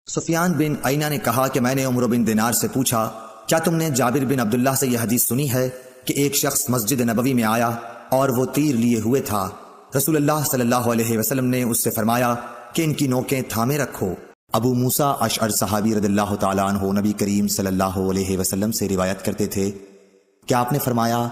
سفیان بن عینہ نے کہا کہ میں نے عمرو بن دینار سے پوچھا، کیا تم نے جابر بن عبداللہ سے یہ حدیث سنی ہے کہ ایک شخص مسجد نبوی میں آیا اور وہ تیر لیے ہوئے تھا؟ رسول اللہ صلی اللہ علیہ وسلم نے اس سے فرمایا کہ ان کی نوکیں تھامے رکھو۔ ابو موسیٰ اشعری صحابی رضی اللہ تعالیٰ عنہ نبی کریم صلی اللہ علیہ وسلم سے روایت کرتے تھے کہ آپ نے فرمایا،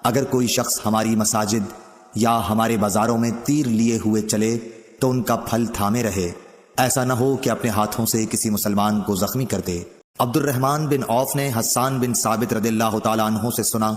اگر کوئی شخص ہماری مساجد یا ہمارے بازاروں میں تیر لیے ہوئے چلے تو ان کا پھل تھامے رہے، ایسا نہ ہو کہ اپنے ہاتھوں سے کسی مسلمان کو زخمی کر دے۔ عبد الرحمن بن عوف نے حسان بن ثابت رضی اللہ تعالیٰ عنہ سے سنا،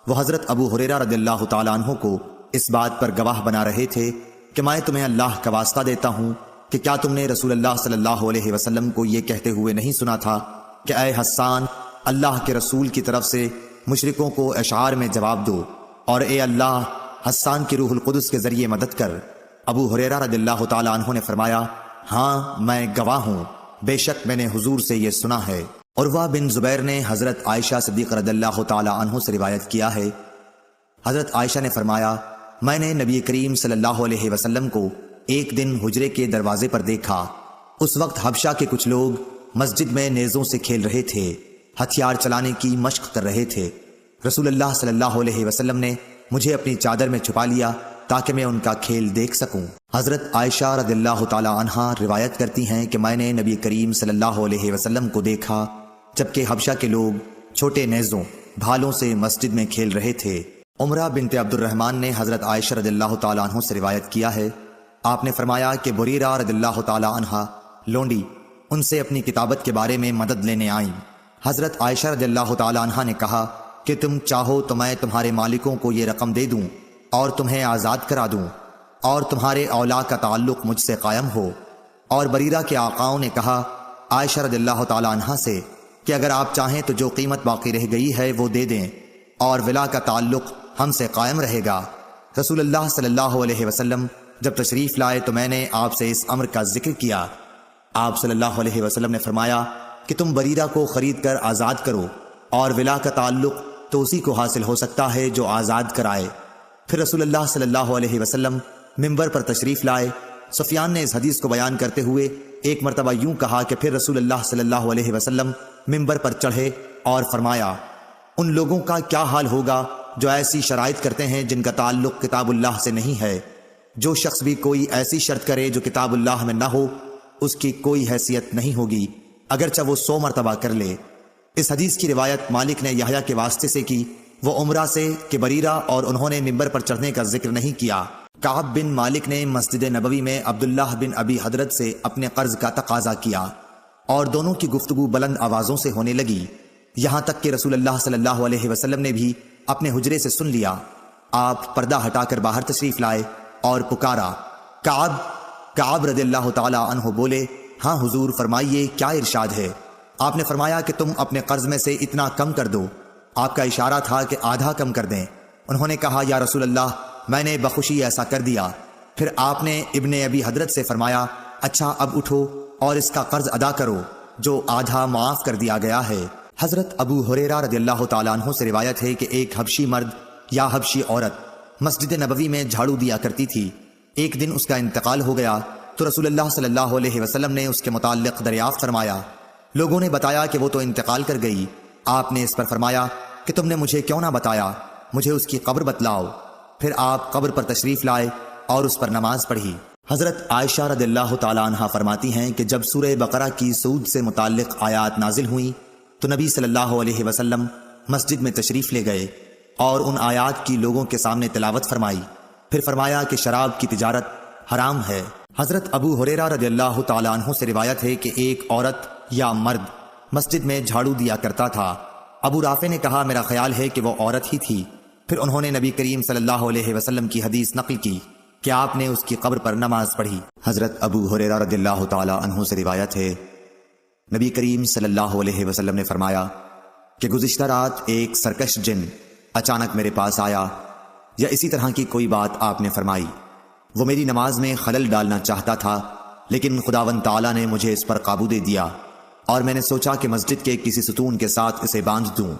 وہ حضرت ابو ہریرہ رضی اللہ تعالیٰ عنہ کو اس بات پر گواہ بنا رہے تھے کہ میں تمہیں اللہ کا واسطہ دیتا ہوں کہ کیا تم نے رسول اللہ صلی اللہ علیہ وسلم کو یہ کہتے ہوئے نہیں سنا تھا کہ اے حسان، اللہ کے رسول کی طرف سے مشرکوں کو اشعار میں جواب دو، اور اے اللہ، حسان کی روح القدس کے ذریعے مدد کر۔ ابو ہریرہ رضی اللہ تعالیٰ عنہ نے فرمایا، ہاں میں گواہ ہوں، بے شک میں نے حضور سے یہ سنا ہے۔ عروہ بن زبیر نے حضرت عائشہ صدیقہ رضی اللہ تعالیٰ عنہ سے روایت کیا ہے، حضرت عائشہ نے فرمایا، میں نے نبی کریم صلی اللہ علیہ وسلم کو ایک دن حجرے کے دروازے پر دیکھا۔ اس وقت حبشہ کے کچھ لوگ مسجد میں نیزوں سے کھیل رہے تھے، ہتھیار چلانے کی مشق کر رہے تھے۔ رسول اللہ صلی اللہ علیہ وسلم نے مجھے اپنی چادر میں چھپا لیا تاکہ میں ان کا کھیل دیکھ سکوں۔ حضرت عائشہ رضی اللہ تعالی عنہا روایت کرتی ہیں کہ میں نے نبی کریم صلی اللہ علیہ وسلم کو دیکھا جبکہ حبشہ کے لوگ چھوٹے نیزوں بھالوں سے مسجد میں کھیل رہے تھے۔ عمرہ بنت عبد الرحمن نے حضرت عائشہ رضی اللہ تعالی عنہ سے روایت کیا ہے، آپ نے فرمایا کہ بریرہ رضی اللہ تعالی عنہا لونڈی ان سے اپنی کتابت کے بارے میں مدد لینے آئیں۔ حضرت عائشہ رضی اللہ تعالی عنہا نے کہا کہ تم چاہو تو میں تمہارے مالکوں کو یہ رقم دے دوں اور تمہیں آزاد کرا دوں اور تمہارے اولا کا تعلق مجھ سے قائم ہو۔ اور بریرہ کے آقاؤں نے کہا عائشہ رضی اللہ تعالی عنہا سے کہ اگر آپ چاہیں تو جو قیمت باقی رہ گئی ہے وہ دے دیں اور ولا کا تعلق ہم سے قائم رہے گا۔ رسول اللہ صلی اللہ علیہ وسلم جب تشریف لائے تو میں نے آپ سے اس امر کا ذکر کیا۔ آپ صلی اللہ علیہ وسلم نے فرمایا کہ تم بریرہ کو خرید کر آزاد کرو، اور ولا کا تعلق تو اسی کو حاصل ہو سکتا ہے جو آزاد کرائے۔ پھر رسول اللہ صلی اللہ علیہ وسلم منبر پر تشریف لائے۔ سفیان نے اس حدیث کو بیان کرتے ہوئے ایک مرتبہ یوں کہا کہ پھر رسول اللہ صلی اللہ علیہ وسلم منبر پر چڑھے اور فرمایا، ان لوگوں کا کیا حال ہوگا جو ایسی شرائط کرتے ہیں جن کا تعلق کتاب اللہ سے نہیں ہے۔ جو شخص بھی کوئی ایسی شرط کرے جو کتاب اللہ میں نہ ہو، اس کی کوئی حیثیت نہیں ہوگی اگرچہ وہ 100 مرتبہ کر لے۔ اس حدیث کی روایت مالک نے یحییٰ کے واسطے سے کی، وہ عمرہ سے کہ بریرہ اور انہوں نے منبر پر چڑھنے کا ذکر نہیں کیا۔ کعب بن مالک نے مسجد نبوی میں عبداللہ بن ابی حضرت سے اپنے قرض کا تقاضا کیا اور دونوں کی گفتگو بلند آوازوں سے ہونے لگی، یہاں تک کہ رسول اللہ صلی اللہ علیہ وسلم نے بھی اپنے حجرے سے سن لیا۔ آپ پردہ ہٹا کر باہر تشریف لائے اور پکارا، کعب رضی اللہ تعالی عنہ بولے، ہاں حضور فرمائیے کیا ارشاد ہے؟ آپ نے فرمایا کہ تم اپنے قرض میں سے اتنا کم کر دو۔ آپ کا اشارہ تھا کہ آدھا کم کر دیں۔ انہوں نے کہا، یا رسول اللہ میں نے بخوشی ایسا کر دیا۔ پھر آپ نے ابن ابی حضرت سے فرمایا، اچھا اب اٹھو اور اس کا قرض ادا کرو جو آدھا معاف کر دیا گیا ہے۔ حضرت ابو ہریرہ رضی اللہ تعالیٰ عنہ سے روایت ہے کہ ایک حبشی مرد یا حبشی عورت مسجد نبوی میں جھاڑو دیا کرتی تھی۔ ایک دن اس کا انتقال ہو گیا تو رسول اللہ صلی اللہ علیہ وسلم نے اس کے متعلق دریافت فرمایا۔ لوگوں نے بتایا کہ وہ تو انتقال کر گئی۔ آپ نے اس پر فرمایا کہ تم نے مجھے کیوں نہ بتایا، مجھے اس کی قبر بتلاؤ۔ پھر آپ قبر پر تشریف لائے اور اس پر نماز پڑھی۔ حضرت عائشہ رضی اللہ تعالیٰ عنہا فرماتی ہیں کہ جب سورہ بقرہ کی سود سے متعلق آیات نازل ہوئیں تو نبی صلی اللہ علیہ وسلم مسجد میں تشریف لے گئے اور ان آیات کی لوگوں کے سامنے تلاوت فرمائی۔ پھر فرمایا کہ شراب کی تجارت حرام ہے۔ حضرت ابو ہریرہ رضی اللہ تعالیٰ عنہ سے روایت ہے کہ ایک عورت یا مرد مسجد میں جھاڑو دیا کرتا تھا۔ ابو رافع نے کہا، میرا خیال ہے کہ وہ عورت ہی تھی۔ پھر انہوں نے نبی کریم صلی اللہ علیہ وسلم کی حدیث نقل کی کہ آپ نے اس کی قبر پر نماز پڑھی۔ حضرت ابو ہریرہ رضی اللہ تعالیٰ عنہ سے روایت ہے، نبی کریم صلی اللہ علیہ وسلم نے فرمایا کہ گزشتہ رات ایک سرکش جن اچانک میرے پاس آیا، یا اسی طرح کی کوئی بات آپ نے فرمائی۔ وہ میری نماز میں خلل ڈالنا چاہتا تھا، لیکن خداوند تعالیٰ نے مجھے اس پر قابو دے دیا، اور میں نے سوچا کہ مسجد کے کسی ستون کے ساتھ اسے باندھ دوں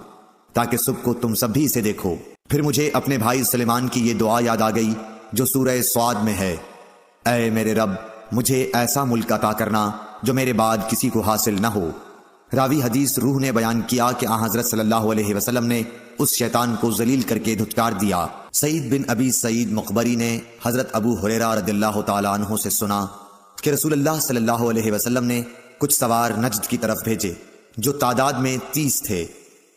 تاکہ صبح کو تم سب بھی اسے دیکھو۔ پھر مجھے اپنے بھائی سلیمان کی یہ دعا یاد آ گئی جو سورہ صاد میں ہے، اے میرے رب، مجھے ایسا ملک عطا کرنا جو میرے بعد کسی کو حاصل نہ ہو۔ راوی حدیث روح نے بیان کیا کہ آن حضرت صلی اللہ علیہ وسلم نے اس شیطان کو ذلیل کر کے دھتکار دیا۔ سعید بن ابی سعید مقبری نے حضرت ابو ہریرہ رضی اللہ تعالی عنہ سے سنا کہ رسول اللہ صلی اللہ علیہ وسلم نے کچھ سوار نجد کی طرف بھیجے جو تعداد میں 30 تھے۔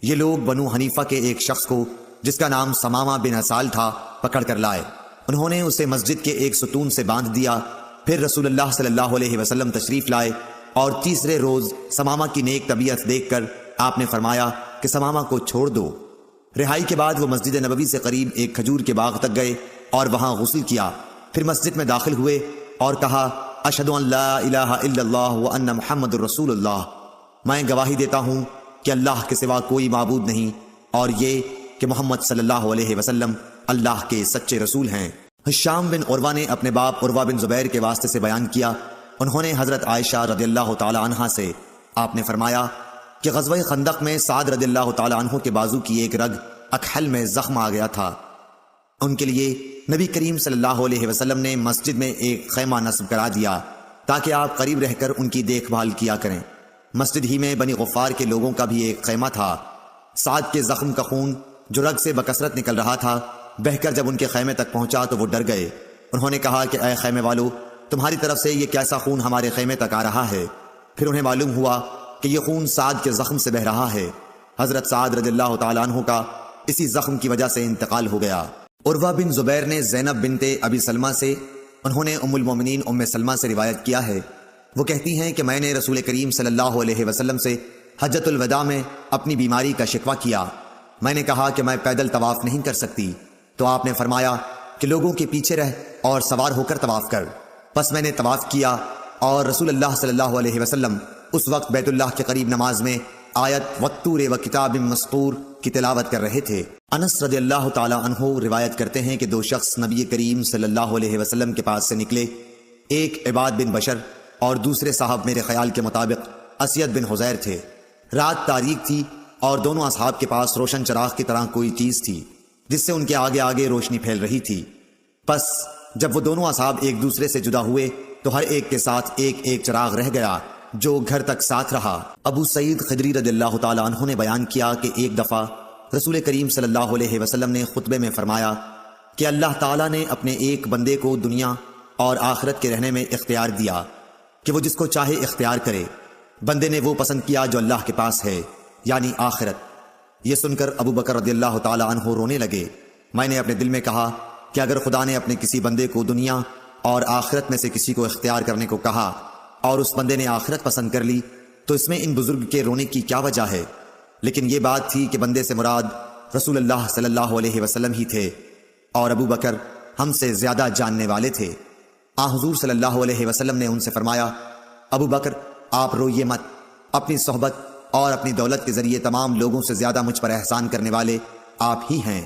یہ لوگ بنو حنیفہ کے ایک شخص کو جس کا نام سمامہ بن اسال تھا پکڑ کر لائے۔ انہوں نے اسے مسجد کے ایک ستون سے باندھ دیا۔ پھر رسول اللہ صلی اللہ علیہ وسلم تشریف لائے اور تیسرے روز سمامہ کی نیک طبیعت دیکھ کر آپ نے فرمایا کہ سمامہ کو چھوڑ دو۔ رہائی کے بعد وہ مسجد نبوی سے قریب ایک کھجور کے باغ تک گئے اور وہاں غسل کیا۔ پھر مسجد میں داخل ہوئے اور کہا اشہد ان لا الہ الا اللہ وان محمد الرسول اللہ، میں گواہی دیتا ہوں کہ اللہ کے سوا کوئی معبود نہیں اور یہ کہ محمد صلی اللہ علیہ وسلم اللہ کے سچے رسول ہیں۔ ہشام بن عروہ نے اپنے باپ عروہ بن زبیر کے واسطے سے بیان کیا، انہوں نے حضرت عائشہ رضی اللہ تعالی عنہا سے آپ نے فرمایا کہ غزوہ خندق میں سعد رضی اللہ تعالی عنہ کے بازو کی ایک رگ اکحل میں زخم آ گیا تھا۔ ان کے لیے نبی کریم صلی اللہ علیہ وسلم نے مسجد میں ایک خیمہ نصب کرا دیا تاکہ آپ قریب رہ کر ان کی دیکھ بھال کیا کریں۔ مسجد ہی میں بنی غفار کے لوگوں کا بھی ایک خیمہ تھا۔ سعد کے زخم کا خون جو رگ سے بکثرت نکل رہا تھا بہہ کر جب ان کے خیمے تک پہنچا تو وہ ڈر گئے۔ انہوں نے کہا کہ اے خیمے والو، تمہاری طرف سے یہ کیسا خون ہمارے خیمے تک آ رہا ہے؟ پھر انہیں معلوم ہوا کہ یہ خون سعد کے زخم سے بہہ رہا ہے۔ حضرت سعد رضی اللہ تعالیٰ عنہ کا اسی زخم کی وجہ سے انتقال ہو گیا۔ عروہ بن زبیر نے زینب بنت ابی سلمہ سے، انہوں نے ام المومنین ام سلمہ سے روایت کیا ہے، وہ کہتی ہیں کہ میں نے رسول کریم صلی اللہ علیہ وسلم سے حجۃ الوداع میں اپنی بیماری کا شکوہ کیا۔ میں نے کہا کہ میں پیدل طواف نہیں کر سکتی، تو آپ نے فرمایا کہ لوگوں کے پیچھے رہ اور سوار ہو کر طواف کر۔ پس میں نے طواف کیا اور رسول اللہ صلی اللہ علیہ وسلم اس وقت بیت اللہ کے قریب نماز میں آیت والطور وکتاب مسطور کی تلاوت کر رہے تھے۔ انس رضی اللہ تعالی عنہ روایت کرتے ہیں کہ دو شخص نبی کریم صلی اللہ علیہ وسلم کے پاس سے نکلے، ایک عباد بن بشر اور دوسرے صاحب میرے خیال کے مطابق اسید بن حزیر تھے۔ رات تاریک تھی اور دونوں اصحاب کے پاس روشن چراغ کی طرح کوئی چیز تھی جس سے ان کے آگے آگے روشنی پھیل رہی تھی۔ پس جب وہ دونوں اصحاب ایک دوسرے سے جدا ہوئے تو ہر ایک کے ساتھ ایک ایک چراغ رہ گیا جو گھر تک ساتھ رہا۔ ابو سعید خدری رضی اللہ تعالی عنہ نے بیان کیا کہ ایک دفعہ رسول کریم صلی اللہ علیہ وسلم نے خطبے میں فرمایا کہ اللہ تعالیٰ نے اپنے ایک بندے کو دنیا اور آخرت کے رہنے میں اختیار دیا کہ وہ جس کو چاہے اختیار کرے۔ بندے نے وہ پسند کیا جو اللہ کے پاس ہے، یعنی آخرت۔ یہ سن کر ابو بکر رضی اللہ تعالی عنہ رونے لگے۔ میں نے اپنے دل میں کہا کہ اگر خدا نے اپنے کسی بندے کو دنیا اور آخرت میں سے کسی کو اختیار کرنے کو کہا اور اس بندے نے آخرت پسند کر لی تو اس میں ان بزرگ کے رونے کی کیا وجہ ہے؟ لیکن یہ بات تھی کہ بندے سے مراد رسول اللہ صلی اللہ علیہ وسلم ہی تھے اور ابو بکر ہم سے زیادہ جاننے والے تھے۔ حضور صلی اللہ علیہ وسلم نے ان سے فرمایا ابو بکر آپ روئیے مت، اپنی صحبت اور اپنی دولت کے ذریعے تمام لوگوں سے زیادہ مجھ پر احسان کرنے والے آپ ہی ہیں،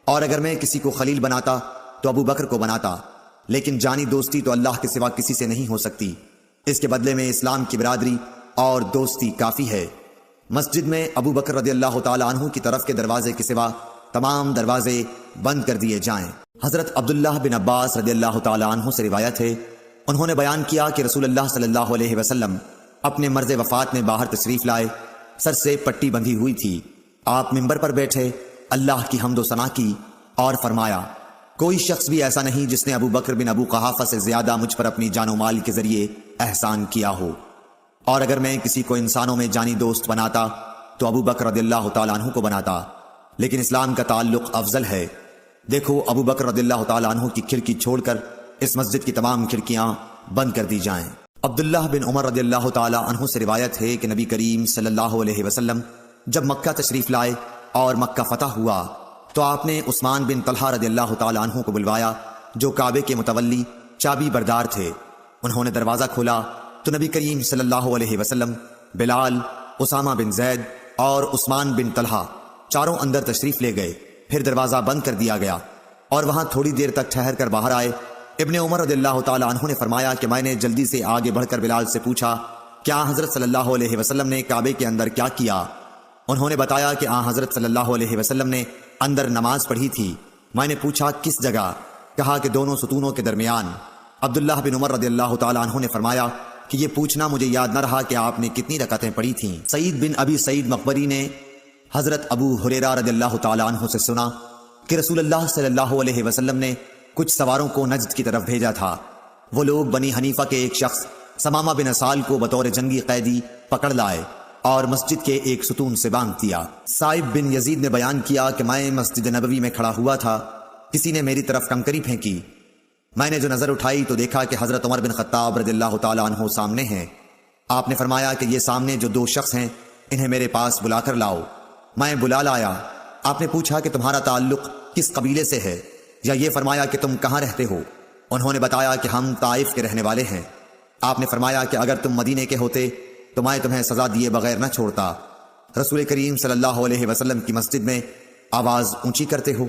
اور اگر میں کسی کو خلیل بناتا تو ابو بکر کو بناتا، لیکن جانی دوستی تو اللہ کے سوا کسی سے نہیں ہو سکتی، اس کے بدلے میں اسلام کی برادری اور دوستی کافی ہے۔ مسجد میں ابو بکر رضی اللہ تعالی عنہ کی طرف کے دروازے کے سوا تمام دروازے بند کر دیے جائیں۔ حضرت عبداللہ بن عباس رضی اللہ تعالی عنہ سے روایت ہے، انہوں نے بیان کیا کہ رسول اللہ صلی اللہ علیہ وسلم اپنے مرض وفات میں باہر تشریف لائے، سر سے پٹی بندھی ہوئی تھی۔ آپ منبر پر بیٹھے، اللہ کی حمد و ثنا کی اور فرمایا کوئی شخص بھی ایسا نہیں جس نے ابو بکر بن ابو قحافہ سے زیادہ مجھ پر اپنی جان و مال کے ذریعے احسان کیا ہو، اور اگر میں کسی کو انسانوں میں جانی دوست بناتا تو ابو بکر رضی اللہ تعالیٰ عنہ کو بناتا، لیکن اسلام کا تعلق افضل ہے۔ دیکھو ابو بکر رضی اللہ تعالیٰ عنہ کی کھڑکی چھوڑ کر اس مسجد کی تمام کھڑکیاں بند کر دی جائیں۔ عبداللہ بن عمر رضی اللہ تعالیٰ عنہ سے روایت ہے کہ نبی کریم صلی اللہ علیہ وسلم جب مکہ تشریف لائے اور مکہ فتح ہوا تو آپ نے عثمان بن طلحہ رضی اللہ تعالیٰ عنہ کو بلوایا جو کعبے کے متولی چابی بردار تھے۔ انہوں نے دروازہ کھولا تو نبی کریم صلی اللہ علیہ وسلم، بلال، اسامہ بن زید اور عثمان بن طلحہ چاروں اندر تشریف لے گئے۔ پھر دروازہ بند کر دیا گیا اور وہاں تھوڑی دیر تک ٹھہر کر باہر آئے۔ ابن عمر رضی اللہ تعالیٰ عنہ نے فرمایا کہ میں نے جلدی سے آگے بڑھ کر بلال سے پوچھا کیا حضرت صلی اللہ علیہ وسلم نے کعبے کے اندر کیا کیا؟ انہوں نے بتایا کہ حضرت صلی اللہ علیہ وسلم نے اندر نماز پڑھی تھی۔ میں نے پوچھا کس جگہ؟ کہا کہ دونوں ستونوں کے درمیان۔ عبداللہ بن عمر رضی اللہ تعالیٰ عنہ نے فرمایا کہ یہ پوچھنا مجھے یاد نہ رہا کہ آپ نے کتنی رکعتیں پڑھی تھیں۔ سعید بن ابی سعید مقبری نے حضرت ابو ہریرہ رضی اللہ تعالیٰ عنہ سے سنا کہ رسول اللہ صلی اللہ علیہ وسلم نے کچھ سواروں کو نجد کی طرف بھیجا تھا۔ وہ لوگ بنی حنیفہ کے ایک شخص ثمامہ بن اسال کو بطور جنگی قیدی پکڑ لائے اور مسجد کے ایک ستون سے باندھ دیا۔ صائب بن یزید نے بیان کیا کہ میں مسجد نبوی میں کھڑا ہوا تھا، کسی نے میری طرف کنکری پھینکی۔ میں نے جو نظر اٹھائی تو دیکھا کہ حضرت عمر بن خطاب رضی اللہ تعالیٰ عنہ سامنے ہیں۔ آپ نے فرمایا کہ یہ سامنے جو دو شخص ہیں انہیں میرے پاس بلا کر لاؤ۔ میں بلا لایا۔ آپ نے پوچھا کہ تمہارا تعلق کس قبیلے سے ہے، یا یہ فرمایا کہ تم کہاں رہتے ہو؟ انہوں نے بتایا کہ ہم طائف کے رہنے والے ہیں۔ آپ نے فرمایا کہ اگر تم مدینے کے ہوتے تو میں تمہیں سزا دیے بغیر نہ چھوڑتا۔ رسول کریم صلی اللہ علیہ وسلم کی مسجد میں آواز اونچی کرتے ہو۔